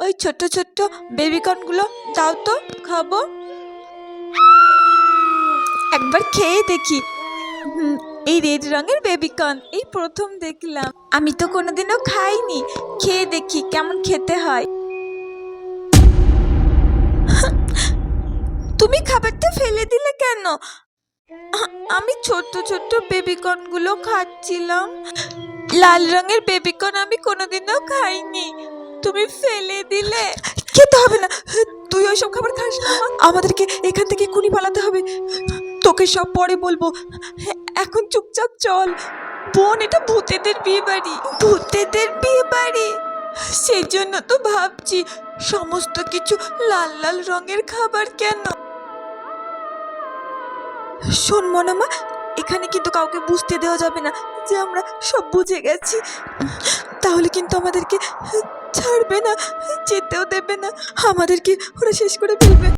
ওই ছোট্ট ছোট্ট বেবিকর্নগুলো দাও তো, খাবো। একবার খেয়ে দেখি। এই রেড রঙের বেবিকর্ন এই প্রথম দেখলাম। আমি তো কোনোদিনও খাইনি। খেয়ে দেখি কেমন খেতে হয়। তুমি খাবারটা ফেলে দিলে কেন? আমি ছোট্ট ছোট্ট বেবিকর্নগুলো খাচ্ছিলাম। লাল রঙের বেবিকর্ন আমি কোনোদিনও খাইনি, তুমি ফেলে দিলে। খেতে হবে না, তুই ওইসব খাবার খাস না। আমাদেরকে এখান থেকে এক্ষুনি পালাতে হবে। তোকে সব পরে বলবো, এখন চুপচাপ চল। বোন, এটা ভূতেদের বিয়ে বাড়ি। ভূতেদের বিয়ে বাড়ি? সেই জন্য তো ভাবছি সমস্ত কিছু লাল লাল রঙের খাবার কেন। শোন মনামা, এখানে কিন্তু কাউকে বুঝতে দেওয়া যাবে না যে আমরা সব বুঝে গেছি। তাহলে কিন্তু আমাদেরকে ছাড়বে না, যেতেও দেবে না, আমাদেরকে ওরা শেষ করে ফেলবে।